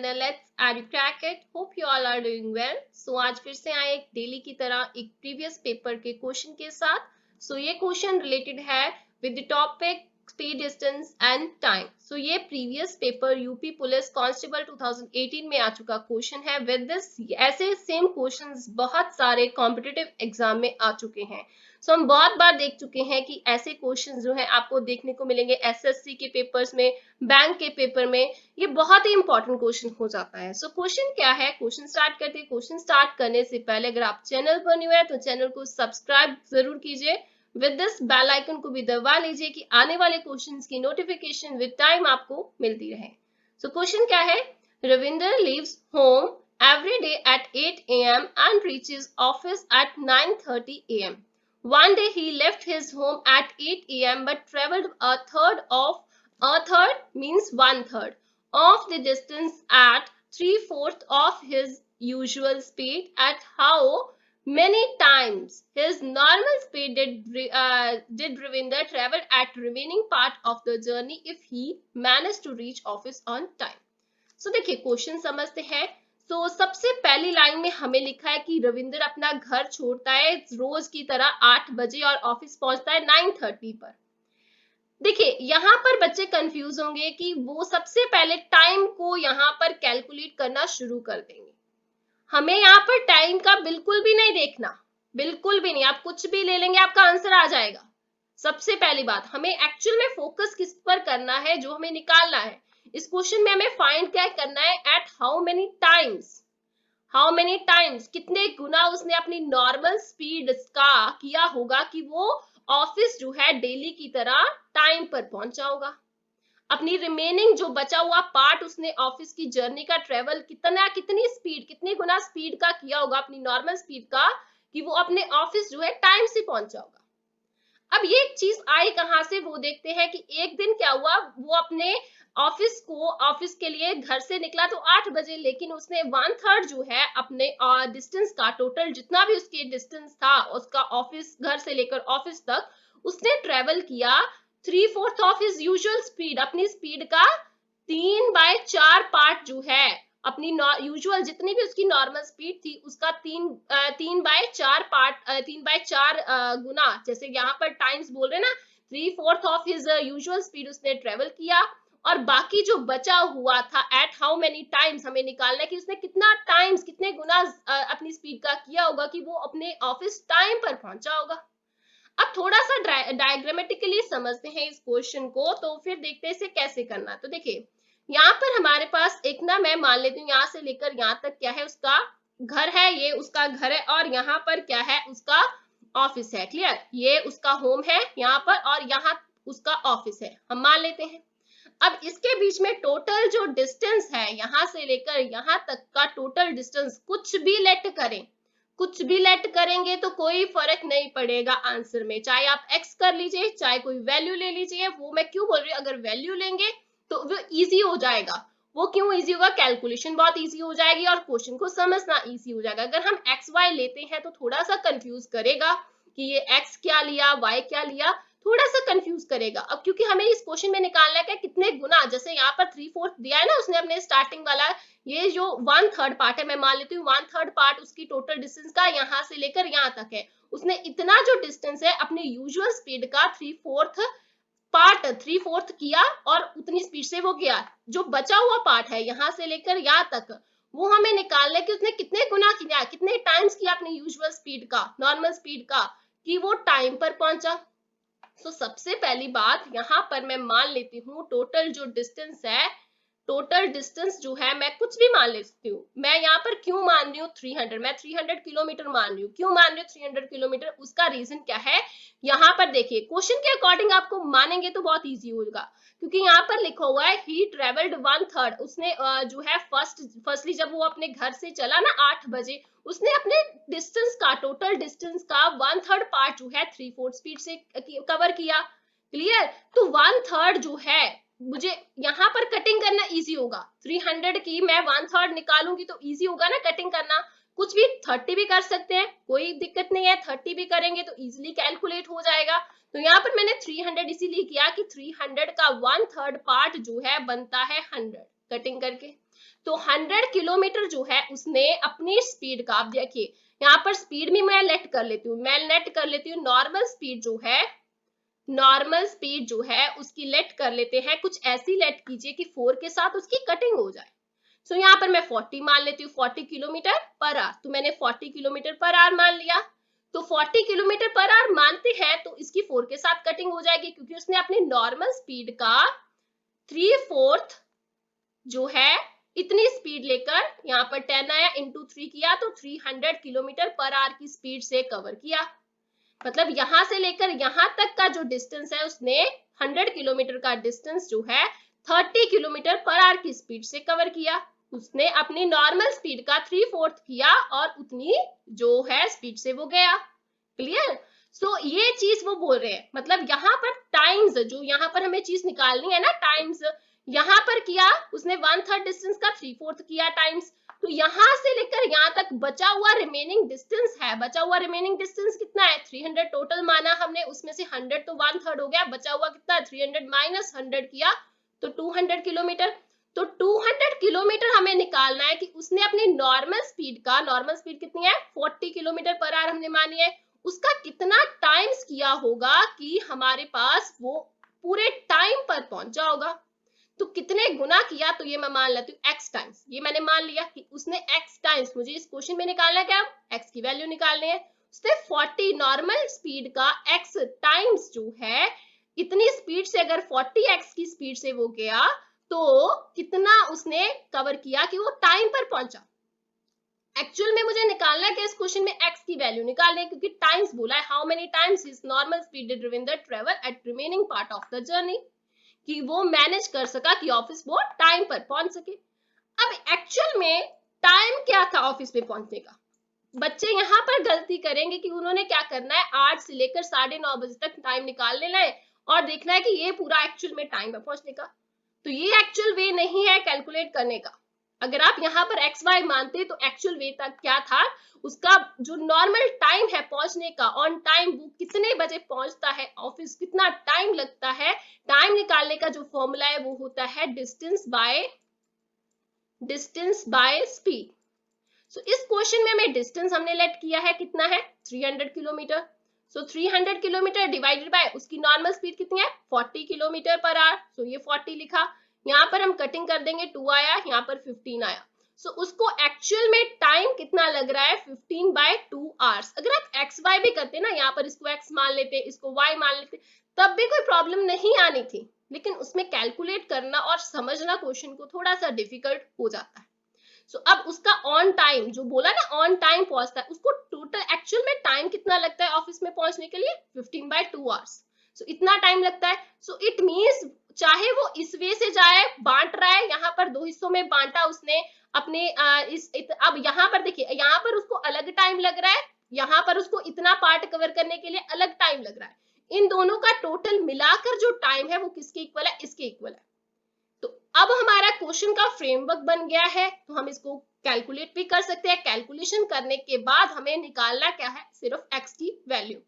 Channel let's edu crack it. Hope you all are doing well. So आज फिर से आए एक डेली की तरह एक प्रीवियस पेपर के क्वेश्चन के साथ। सो ये क्वेश्चन रिलेटेड है with the topic speed, distance and time. So ये previous paper UP police constable 2018 में आ चुका क्वेश्चन है। विद दिस ऐसे सेम क्वेश्चंस बहुत सारे कॉम्पिटिटिव एग्जाम में आ चुके हैं। सो हम बहुत बार देख चुके हैं कि ऐसे क्वेश्चन जो है आपको देखने को मिलेंगे एसएससी के पेपर्स में, बैंक के पेपर में। ये बहुत ही इंपॉर्टेंट क्वेश्चन हो जाता है। सो क्वेश्चन क्या है, क्वेश्चन स्टार्ट करते हैं। क्वेश्चन स्टार्ट करने से पहले अगर आप चैनल पर न्यू है तो चैनल को सब्सक्राइब जरूर कीजिए। विद दिस बेल आइकन को भी दबा लीजिए कि आने वाले क्वेश्चंस की नोटिफिकेशन विद टाइम आपको मिलती रहे। सो क्वेश्चन क्या है, Ravinder leaves home every day at 8 a.m. and reaches office at 9:30 a.m. One day he left his home at 8 a.m. but traveled a third means one third of the distance at 3/4 of his usual speed. At how many times his normal speed did Ravinder travel at remaining part of the journey if he managed to reach office on time? So देखिए question समझते हैं। तो सबसे पहली line में हमें लिखा है कि रविंदर अपना घर छोड़ता है रोज की तरह 8 बजे और ऑफिस पहुंचता है 9:30 पर। देखिए यहाँ पर बच्चे कंफ्यूज होंगे कि वो सबसे पहले टाइम को यहाँ पर कैलकुलेट करना शुरू कर देंगे। हमें यहाँ पर टाइम का बिल्कुल भी नहीं देखना, बिल्कुल भी नहीं। आप कुछ भी ले लेंगे आपका आंसर आ जाएगा। सबसे पहली बात हमें एक्चुअल में फोकस किस पर करना है, जो हमें निकालना है इस क्वेश्चन में। हमें फाइंड क्या करना है, एट हाउ मेनी टाइम्स, कितने गुना उसने अपनी नॉर्मल स्पीड का किया होगा कि वो ऑफिस जो है डेली की तरह टाइम पर पहुंचा होगा। अपनी रिमेनिंग जो बचा हुआ पार्ट उसने ऑफिस की जर्नी का ट्रेवल कितनी गुना स्पीड का किया होगा अपनी नॉर्मल स्पीड का कि वो अपने ऑफिस जो है टाइम से पहुंचा होगा। अब ये चीज आई कहां से, वो देखते हैं कि एक दिन क्या हुआ, वो अपने ऑफिस के लिए घर से निकला तो 8 बजे, लेकिन उसने 1/3 जो है अपने डिस्टेंस का, टोटल जितना भी उसके डिस्टेंस था उसका ऑफिस, घर से लेकर ऑफिस तक, उसने ट्रेवल किया 3/4 ऑफ हिज यूजुअल स्पीड, अपनी स्पीड का 3/4 पार्ट जो है, अपनी यूजुअल जितनी भी उसकी नॉर्मल स्पीड थी उसका 3/4 पार्ट, 3/4 गुना, जैसे यहाँ पर टाइम्स बोल रहे ना, 3/4 ऑफ हिज यूजुअल स्पीड उसने ट्रेवल किया। और बाकी जो बचा हुआ था एट हाउ मेनी टाइम्स, हमें निकालना है कि उसने कितना टाइम्स, कितने गुना अपनी स्पीड का किया होगा कि वो अपने ऑफिस टाइम पर पहुंचा होगा। अब थोड़ा सा डायग्रामेटिकली समझते हैं इस क्वेश्चन को, तो फिर देखते हैं इसे कैसे करना। तो देखिए यहाँ पर हमारे पास एक ना, मैं मान लेती हूँ यहाँ से लेकर यहाँ तक क्या है, उसका घर है, ये उसका घर है, और यहाँ पर क्या है, उसका ऑफिस है। क्लियर, ये उसका होम है यहाँ पर और यहाँ उसका ऑफिस है, हम मान लेते हैं। अब इसके बीच में टोटल जो डिस्टेंस है यहाँ से लेकर यहाँ तक का टोटल डिस्टेंस, कुछ भी लेट करेंगे तो कोई फर्क नहीं पड़ेगा आंसर में, चाहे आप x कर लीजिए चाहे कोई वैल्यू ले लीजिए। वो मैं क्यों बोल रही हूँ, अगर वैल्यू लेंगे तो वो इजी हो जाएगा। वो क्यों इजी होगा, कैलकुलेशन बहुत इजी हो जाएगी और क्वेश्चन को समझना इजी हो जाएगा। अगर हम एक्स वाई लेते हैं तो थोड़ा सा कंफ्यूज करेगा कि ये x क्या लिया, y क्या लिया, थोड़ा सा कंफ्यूज करेगा। अब क्योंकि हमें इस क्वेश्चन में निकालना है कितने गुना, जैसे यहाँ पर 3/4 दिया है ना उसने अपने स्टार्टिंग वाला, ये जो 1/3 पार्ट है, मैं मान लेती हूँ 1/3 पार्ट उसकी टोटल डिस्टेंस का यहाँ से लेकर यहाँ तक है। उसने इतना जो डिस्टेंस है अपने यूजुअल स्पीड का 3/4 किया और उतनी स्पीड से वो गया। जो बचा हुआ पार्ट है यहाँ से लेकर यहाँ तक, वो हमें निकालना है कि उसने कितने गुना किया, कितने टाइम्स किया अपनी यूजुअल स्पीड का, नॉर्मल स्पीड का, कि वो टाइम पर पहुंचा। तो सबसे पहली बात यहाँ पर मैं मान लेती हूँ टोटल जो डिस्टेंस है, टोटल डिस्टेंस जो है मैं कुछ भी मान लेती हूँ। मैं यहाँ पर क्यों मान रही हूँ 300, मैं 300 किलोमीटर मान रही हूँ। क्यों मान रही हूँ 300 किलोमीटर, उसका रीजन क्या है, यहाँ पर देखिए क्वेश्चन के अकॉर्डिंग आपको मानेंगे तो बहुत इजी होगा, क्योंकि यहाँ पर लिखा हुआ है ही ट्रेवल्ड 1/3। उसने जो है फर्स्टली जब वो अपने घर से चला ना 8 बजे, उसने अपने डिस्टेंस का, टोटल डिस्टेंस का 1/3 पार्ट जो है 3/4 स्पीड से कवर किया। क्लियर, तो 1/3 जो है, मुझे यहाँ पर कटिंग करना इजी होगा। 300 की मैं 1/3 निकालूंगी तो इजी होगा ना कटिंग करना। कुछ भी 30 भी कर सकते हैं, कोई दिक्कत नहीं है, 30 भी करेंगे तो इजीली कैलकुलेट हो जाएगा। तो यहाँ पर मैंने 300 इसीलिए किया कि 300 का 1/3 पार्ट जो है बनता है 100, कटिंग करके। तो 100 किलोमीटर जो है उसने अपनी स्पीड का, आप देखिए यहाँ पर स्पीड भी मैं लेट कर लेती हूँ, नॉर्मल स्पीड जो है, उसकी लेट कर लेते हैं, कुछ ऐसी लेट कीजिए कि 4 के साथ उसकी कटिंग हो जाए। सो यहाँ पर मैं 40 मान लेती हूँ, 40 किलोमीटर पर आवर, तो मैंने 40 किलोमीटर पर आवर मान लिया। तो 40 किलोमीटर पर आवर मानते हैं तो इसकी 4 के साथ कटिंग हो जाएगी, क्योंकि उसने अपनी नॉर्मल स्पीड का 3/4 जो है इतनी स्पीड लेकर यहाँ पर 10 आया, इंटू 3 किया तो 300 किलोमीटर पर आवर की स्पीड से कवर किया। मतलब यहां से लेकर यहां तक का जो डिस्टेंस है उसने 100 किलोमीटर का डिस्टेंस जो है 30 किलोमीटर पर आवर की स्पीड से कवर किया। उसने अपनी नॉर्मल स्पीड का 3/4 किया और उतनी जो है स्पीड से वो गया। क्लियर? सो ये चीज वो बोल रहे हैं, मतलब यहाँ पर टाइम्स, जो यहाँ पर हमें चीज निकालनी है ना, टाइम्स यहाँ पर किया उसने 1/3 डिस्टेंस का 3/4 किया टाइम्स, तो यहां से लेकर यहां तक बचा हुआ रिमेनिंग डिस्टेंस है, कितना है 300 टोटल माना हमने, उसमें से 100 तो 1/3 हो गया, बचा हुआ कितना 300 माइनस 100 किया तो 200 किलोमीटर। तो 200 किलोमीटर हमें निकालना है कि उसने अपनी नॉर्मल स्पीड कितनी है 40 किलोमीटर पर आवर हमने मानी है, उसका कितना टाइम्स किया होगा कि हमारे पास वो पूरे टाइम पर पहुंचा होगा। तो कितने गुना किया, तो ये मैं मान लेती हूँ x टाइम्स, ये मैंने मान लिया कि उसने x टाइम्स, मुझे इस क्वेश्चन में निकालना है क्या, x की वैल्यू निकालनी है, उसने 40 नॉर्मल स्पीड का x टाइम्स जो है इतनी स्पीड से, अगर 40x की स्पीड से वो गया तो कितना उसने कवर किया कि वो टाइम पर पहुंचा। एक्चुअल में मुझे निकालना है कि इस क्वेश्चन में x की वैल्यू निकालनी है, क्योंकि टाइम्स बोला है, how many times his normal speed did Ravinder travel eight remaining part of the journey, कि वो मैनेज कर सका कि ऑफिस वो टाइम पर पहुंच सके। अब एक्चुअल में टाइम क्या था ऑफिस में पहुंचने का, बच्चे यहाँ पर गलती करेंगे कि उन्होंने क्या करना है 8 से लेकर 9:30 बजे तक टाइम निकाल लेना है और देखना है कि ये पूरा एक्चुअल में टाइम है पहुंचने का। तो ये एक्चुअल वे नहीं है कैलकुलेट करने का। अगर आप यहाँ पर एक्स वाई मानते तो एक्चुअल वे तक क्या था, उसका जो नॉर्मल टाइम है पहुंचने का, ऑन टाइम वो कितने बजे पहुंचता है ऑफिस, कितना टाइम लगता है, टाइम निकालने का जो फॉर्मूला है वो होता है डिस्टेंस बाय स्पीड। सो इस क्वेश्चन में हमें डिस्टेंस हमने लेट किया है, कितना है 300 kilometre. So 300 kilometre divided by उसकी नॉर्मल स्पीड कितनी है 40 किलोमीटर पर आवर, सो ये 40 लिखा, यहाँ पर हम कटिंग कर देंगे 2 आया, यहाँ पर 15 आया। सो उसको एक्चुअल में टाइम कितना लग रहा है 15/2 आवर्स। अगर आप एक्स वाई भी करते ना, यहाँ पर इसको एक्स मान लेते, इसको वाई मान लेते, तब भी कोई प्रॉब्लम नहीं आनी थी, लेकिन उसमें कैलकुलेट करना और समझना क्वेश्चन को थोड़ा सा डिफिकल्ट हो जाता है। सो अब उसका ऑन टाइम जो बोला ना, ऑन टाइम पहुंचता है, उसको टोटल एक्चुअल में टाइम कितना लगता है ऑफिस में पहुंचने के लिए 15/2 आवर्स। सो इतना टाइम लगता है। सो इट मींस चाहे वो इस वे से जाए, बांट रहा है, यहाँ पर 2 हिस्सों में बांटा उसने अपने अब यहाँ पर देखिए, यहाँ पर उसको अलग टाइम लग रहा है, यहाँ पर उसको इतना पार्ट कवर करने के लिए अलग टाइम लग रहा है, इन दोनों का टोटल मिलाकर जो टाइम है वो किसके इक्वल है, इसके इक्वल है। तो अब हमारा क्वेश्चन का फ्रेमवर्क बन गया है, तो हम इसको कैलकुलेट भी कर सकते हैं। कैलकुलेशन करने के बाद हमें निकालना क्या है, सिर्फ x की वैल्यू।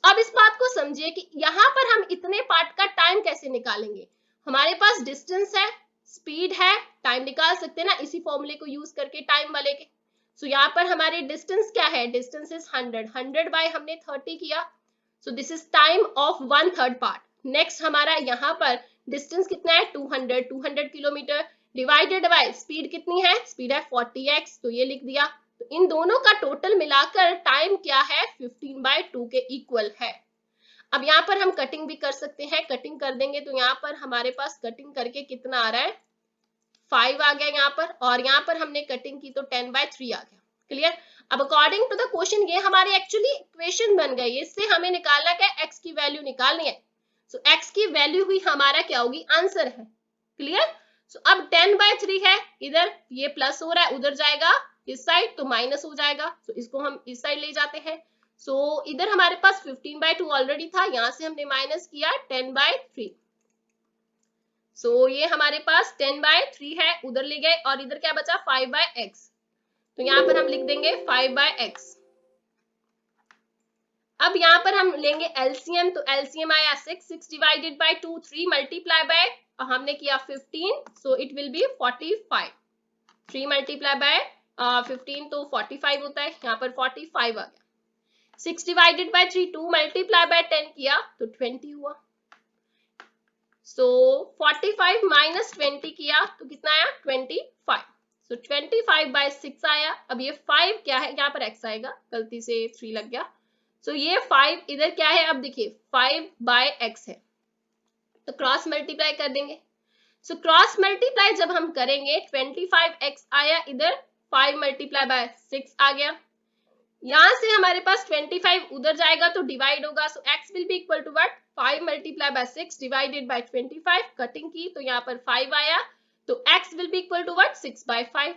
अब इस बात को समझिए कि यहाँ पर हम इतने पार्ट का टाइम कैसे निकालेंगे। हमारे पास डिस्टेंस है, स्पीड है, टाइम निकाल सकते हैं ना इसी फॉर्मूले को यूज करके टाइम वाले के। सो यहाँ पर हमारे डिस्टेंस क्या है, डिस्टेंस इज 100 बाय हमने 30 किया, so this is time of 1/3 part. Next हमारा यहाँ पर डिस्टेंस कितना है 200 किलोमीटर डिवाइडेड बाय स्पीड कितनी है, स्पीड है 40x, तो ये लिख दिया। तो इन दोनों का टोटल मिलाकर टाइम क्या है 15/2 के इक्वल है। अब यहाँ पर हम कटिंग भी कर सकते हैं, कटिंग कर देंगे तो यहाँ पर हमारे पास कटिंग करके कितना आ रहा है 5 आ गया यहाँ पर, और यहाँ पर हमने कटिंग की तो 10/3 आ गया। क्लियर? अब अकॉर्डिंग टू द क्वेश्चन ये हमारी एक्चुअली इक्वेशन बन गई, इससे हमें निकालना क्या, x की वैल्यू निकालनी है। सो x की वैल्यू हुई हमारा क्या होगी, आंसर है। क्लियर? सो अब 10/3 है, इधर ये प्लस हो रहा है, उधर जाएगा इस साइड तो माइनस हो जाएगा, सो इसको हम इस साइड ले जाते हैं। सो इधर हमारे पास 15/2 ऑलरेडी था, यहां से हमने माइनस किया 10/3। सो ये हमारे पास 10/3 है, उधर ले गए, और इधर क्या बचा 5/x, तो यहाँ पर हम लिख देंगे 5/x। अब यहाँ पर हम लेंगे एलसीएम, तो एलसीएम आया 6 डिवाइडेड बाय 2, 3 मल्टीप्लाई बाय हमने किया 15, so it will be 45। 3 multiply by 15 तो 45 होता है, यहाँ पर 45 आ गया। 6 डिवाइडेड बाय 3, 2 मल्टीप्लाई बाय 10 किया तो 20 हुआ। सो 45 माइनस 20 किया तो कितना आया 25। सो 25 बाय 6 आया। अब ये 5 क्या है, यहाँ पर x आएगा, गलती से 3 लग गया। सो ये 5 इधर क्या है, अब देखिए 5 बाय x है तो क्रॉस मल्टीप्लाई कर देंगे। सो क्रॉस मल्टीप्लाई जब हम करेंगे 25x आया, इधर 5 मल्टीप्लाई बाय 6 आ गया। यहां से हमारे पास 25 उधर जाएगा तो डिवाइड होगा। So x will be equal to what, 5 multiply by 6 divided by 25। Cutting की तो यहाँ पर 5 आया, तो x will be equal to what, 6 by 5।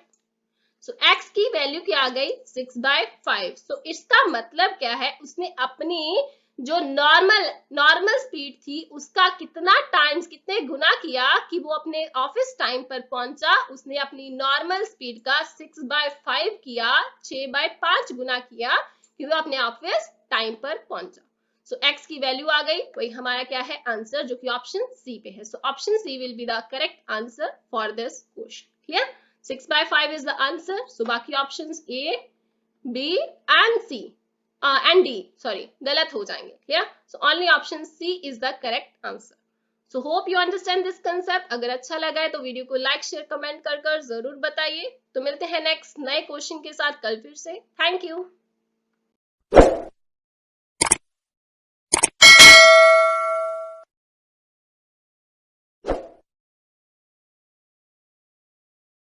So x की वैल्यू क्या आ गई, 6 बाय 5। सो इसका मतलब क्या है, उसने अपनी जो नॉर्मल स्पीड थी उसका कितना टाइम्स, कितने गुना किया कि वो अपने ऑफिस टाइम पर पहुंचा। उसने अपनी नॉर्मल स्पीड का 6 बाय 5 किया, 6 बाय 5 गुना किया कि वो अपने ऑफिस टाइम पर पहुंचा। सो x की वैल्यू आ गई, वही हमारा क्या है आंसर, जो कि ऑप्शन सी पे है। So option C will be the correct answer for this question. Clear, 6 by 5 is the answer. So बाकी options A, B and C and D sorry गलत हो जाएंगे। Clear? So only option C is the correct answer. So hope you understand this concept. अगर अच्छा लगा है तो video को लाइक शेयर कमेंट कर जरूर बताइए। तो मिलते हैं नेक्स्ट नए क्वेश्चन के साथ कल फिर से। Thank you.